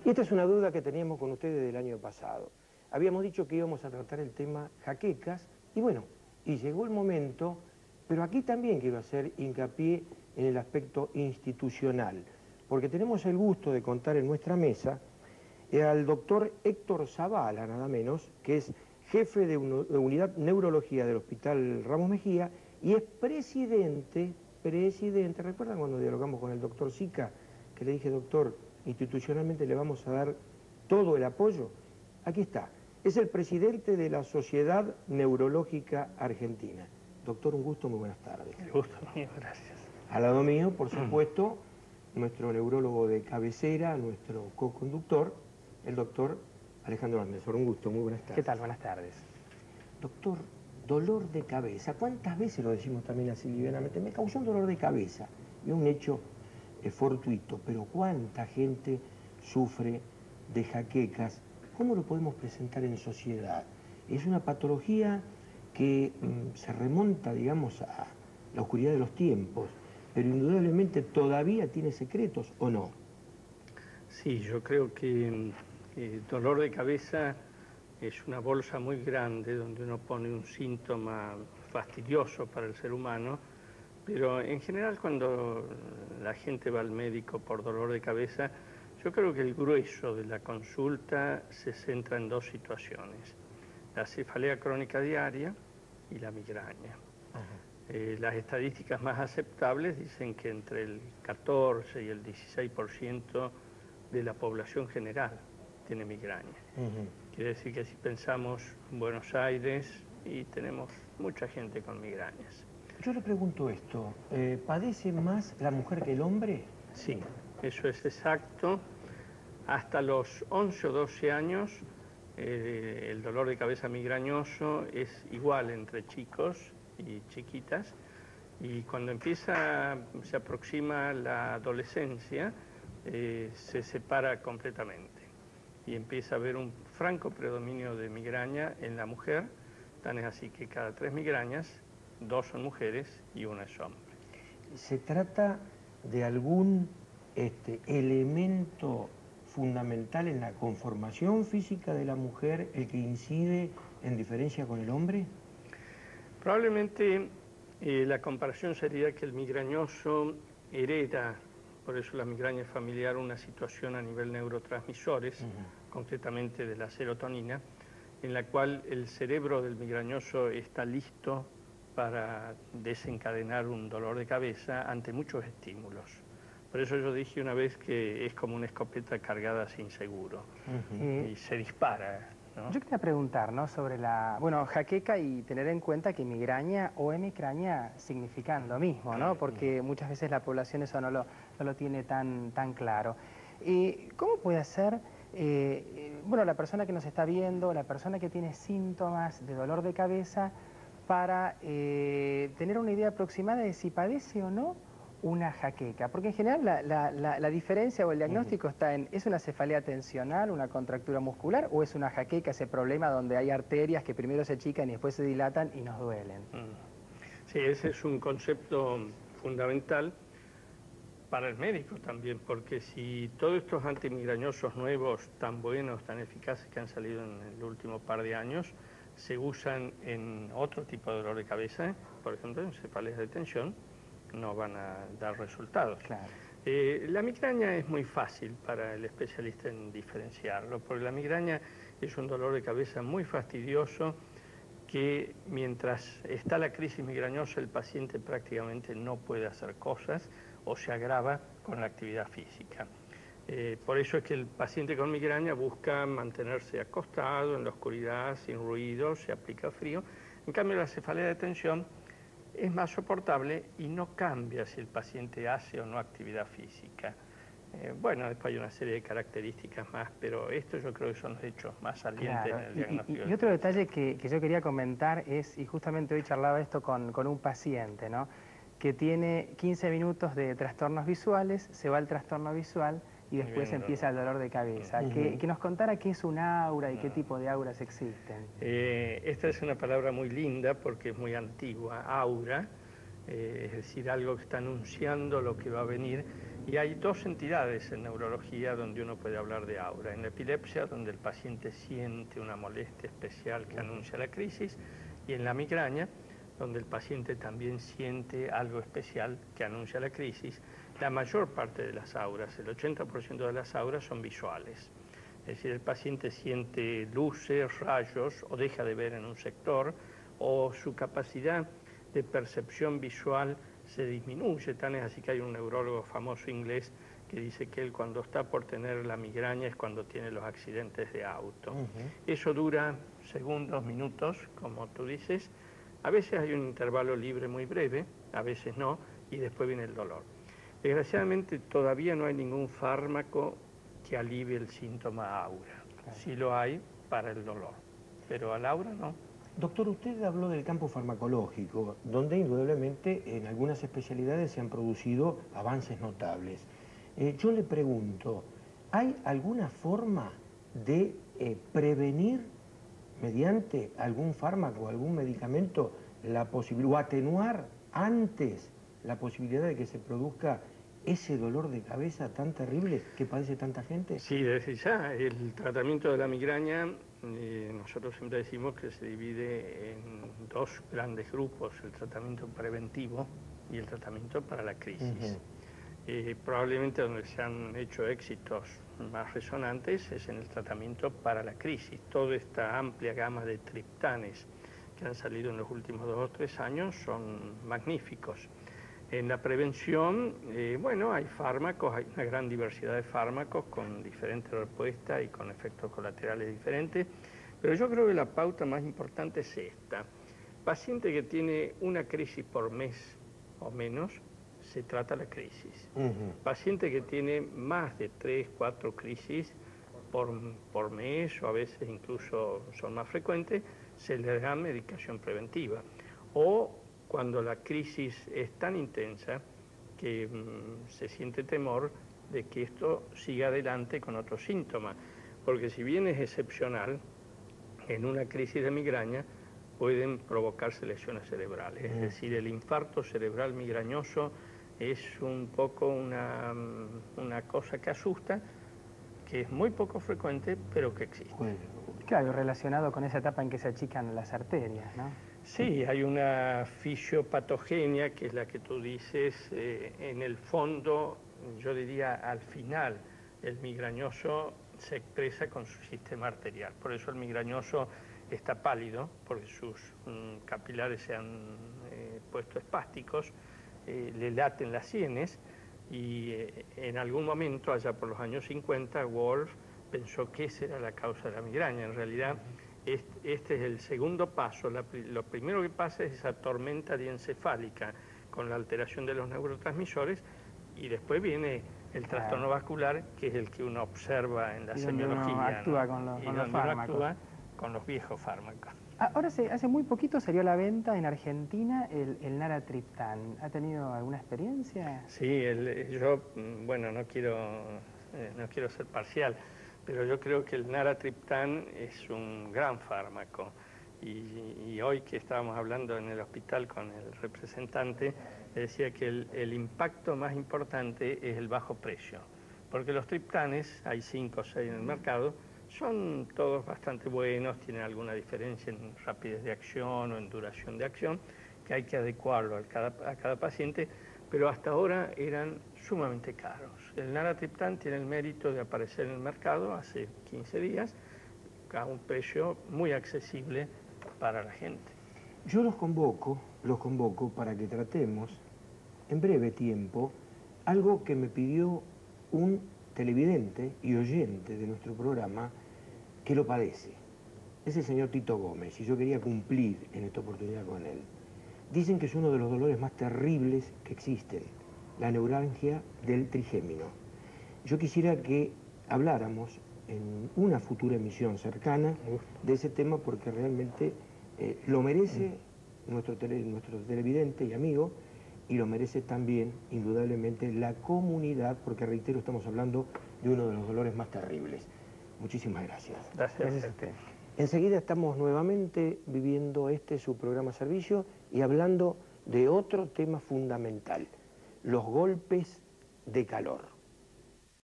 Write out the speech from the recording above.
Y esta es una duda que teníamos con ustedes del año pasado. Habíamos dicho que íbamos a tratar el tema jaquecas, y bueno, y llegó el momento, pero aquí también quiero hacer hincapié en el aspecto institucional, porque tenemos el gusto de contar en nuestra mesa al doctor Héctor Zavala, nada menos, que es jefe de Unidad Neurología del Hospital Ramos Mejía y es presidente, ¿recuerdan cuando dialogamos con el doctor Sica? Que le dije, doctor, institucionalmente le vamos a dar todo el apoyo. Aquí está, es el presidente de la Sociedad Neurológica Argentina. Doctor, un gusto, muy buenas tardes. El gusto mío, gracias. Al lado mío, por supuesto, nuestro neurólogo de cabecera, nuestro co-conductor, el doctor Alejandro Almensor. Un gusto, muy buenas tardes. ¿Qué tal? Buenas tardes. Doctor, dolor de cabeza. ¿Cuántas veces lo decimos también así livianamente? Me causó un dolor de cabeza. Es un hecho fortuito, pero ¿cuánta gente sufre de jaquecas? ¿Cómo lo podemos presentar en sociedad? Es una patología que se remonta, digamos, a la oscuridad de los tiempos, pero indudablemente todavía tiene secretos, ¿o no? Sí, yo creo que dolor de cabeza es una bolsa muy grande donde uno pone un síntoma fastidioso para el ser humano, pero en general cuando la gente va al médico por dolor de cabeza, yo creo que el grueso de la consulta se centra en dos situaciones: la cefalea crónica diaria y la migraña. Las estadísticas más aceptables dicen que entre el 14 y el 16% de la población general tiene migraña. Quiere decir que si pensamos en Buenos Aires, y tenemos mucha gente con migrañas. Yo le pregunto esto, ¿padece más la mujer que el hombre? Sí, eso es exacto. Hasta los 11 o 12 años, el dolor de cabeza migrañoso es igual entre chicos y chiquitas, y cuando se aproxima la adolescencia, se separa completamente y empieza a haber un franco predominio de migraña en la mujer. Tan es así que cada 3 migrañas, 2 son mujeres y 1 es hombre. ¿Se trata de algún elemento fundamental en la conformación física de la mujer el que incide en diferencia con el hombre? Probablemente la comparación sería que el migrañoso hereda, por eso la migraña es familiar, una situación a nivel neurotransmisores, concretamente de la serotonina, en la cual el cerebro del migrañoso está listo para desencadenar un dolor de cabeza ante muchos estímulos. Por eso yo dije una vez que es como una escopeta cargada sin seguro, y se dispara, ¿no? Yo quería preguntar, ¿no?, sobre la, jaqueca, y tener en cuenta que migraña o hemicraña significan lo mismo, ¿no? Porque muchas veces la población eso no lo tiene tan claro. ¿Cómo puede ser, la persona que nos está viendo, la persona que tiene síntomas de dolor de cabeza, para tener una idea aproximada de si padece o no una jaqueca? Porque en general la diferencia o el diagnóstico está en, ¿es una cefalea tensional, una contractura muscular, o es una jaqueca, ese problema donde hay arterias que primero se achican y después se dilatan y nos duelen? Sí, ese es un concepto fundamental para el médico también, porque si todos estos antimigrañosos nuevos tan buenos, tan eficaces que han salido en el último par de años, se usan en otro tipo de dolor de cabeza, por ejemplo en cefaleas de tensión, no van a dar resultados. Claro. La migraña es muy fácil para el especialista en diferenciarlo, porque la migraña es un dolor de cabeza muy fastidioso que mientras está la crisis migrañosa el paciente prácticamente no puede hacer cosas o se agrava con la actividad física. Por eso es que el paciente con migraña busca mantenerse acostado en la oscuridad, sin ruido, se aplica frío. En cambio, la cefalea de tensión es más soportable y no cambia si el paciente hace o no actividad física. Después hay una serie de características más, pero estos yo creo que son los hechos más salientes en el diagnóstico. Y otro detalle que yo quería comentar es, y justamente hoy charlaba esto con un paciente, ¿no?, que tiene 15 minutos de trastornos visuales, se va al trastorno visual y después empieza el dolor de cabeza. Que nos contara qué es un aura y qué tipo de auras existen. Esta es una palabra muy linda porque es muy antigua, aura, es decir, algo que está anunciando lo que va a venir, Y hay dos entidades en neurología donde uno puede hablar de aura. En la epilepsia, donde el paciente siente una molestia especial que anuncia la crisis, y en la migraña, donde el paciente también siente algo especial que anuncia la crisis. La mayor parte de las auras, el 80% de las auras son visuales. Es decir, el paciente siente luces, rayos, o deja de ver en un sector, o su capacidad de percepción visual se disminuye. Tan es así que hay un neurólogo famoso inglés que dice que él cuando está por tener la migraña es cuando tiene los accidentes de auto. Eso dura segundos, minutos, como tú dices. A veces hay un intervalo libre muy breve, a veces no, y después viene el dolor. Desgraciadamente todavía no hay ningún fármaco que alivie el síntoma aura. Sí lo hay para el dolor, pero al aura no. Doctor, usted habló del campo farmacológico, donde indudablemente en algunas especialidades se han producido avances notables. Yo le pregunto, ¿hay alguna forma de prevenir mediante algún fármaco, algún medicamento, la posibilidad, o atenuar antes la posibilidad de que se produzca ese dolor de cabeza tan terrible que padece tanta gente? Sí, desde ya, el tratamiento de la migraña, nosotros siempre decimos que se divide en dos grandes grupos, el tratamiento preventivo y el tratamiento para la crisis. Probablemente donde se han hecho éxitos más resonantes es en el tratamiento para la crisis. Toda esta amplia gama de triptanes que han salido en los últimos 2 o 3 años son magníficos. En la prevención, bueno, hay fármacos, hay una gran diversidad de fármacos con diferentes respuestas y con efectos colaterales diferentes, pero yo creo que la pauta más importante es esta. Paciente que tiene una crisis por mes o menos, se trata la crisis. Paciente que tiene más de 3, 4 crisis por mes, o a veces incluso son más frecuentes, se le da medicación preventiva. O cuando la crisis es tan intensa que se siente temor de que esto siga adelante con otros síntomas. Porque si bien es excepcional, en una crisis de migraña pueden provocarse lesiones cerebrales. Es decir, el infarto cerebral migrañoso es un poco una cosa que asusta, que es muy poco frecuente, pero que existe. Claro, relacionado con esa etapa en que se achican las arterias, ¿no? Sí, hay una fisiopatogenia, que es la que tú dices, en el fondo, yo diría al final, el migrañoso se expresa con su sistema arterial. Por eso el migrañoso está pálido, porque sus capilares se han puesto espásticos, le laten las sienes, y en algún momento, allá por los años 50, Wolf pensó que esa era la causa de la migraña. En realidad, este es el segundo paso. Lo primero que pasa es esa tormenta diencefálica con la alteración de los neurotransmisores, y después viene el trastorno vascular, que es el que uno observa en la semiología. Uno actúa con los fármacos. Actúa con los viejos fármacos. Ahora, hace muy poquito salió a la venta en Argentina el naratriptán. ¿Ha tenido alguna experiencia? Sí, yo, bueno, no quiero ser parcial, pero yo creo que el naratriptán es un gran fármaco. Y hoy que estábamos hablando en el hospital con el representante, decía que el impacto más importante es el bajo precio. Porque los triptanes, hay 5 o 6 en el mercado, son todos bastante buenos, tienen alguna diferencia en rapidez de acción o en duración de acción, que hay que adecuarlo a cada paciente, pero hasta ahora eran sumamente caros. El naratriptán tiene el mérito de aparecer en el mercado hace 15 días a un precio muy accesible para la gente. Yo los convoco para que tratemos en breve tiempo algo que me pidió un televidente y oyente de nuestro programa que lo padece. Es el señor Tito Gómez, y yo quería cumplir en esta oportunidad con él. Dicen que es uno de los dolores más terribles que existen, la neuralgia del trigémino. Yo quisiera que habláramos en una futura emisión cercana de ese tema, porque realmente lo merece nuestro televidente y amigo, y lo merece también, indudablemente, la comunidad, porque, reitero, estamos hablando de uno de los dolores más terribles. Muchísimas gracias. Gracias a usted. Enseguida estamos nuevamente viviendo su programa Servicio y hablando de otro tema fundamental, los golpes de calor.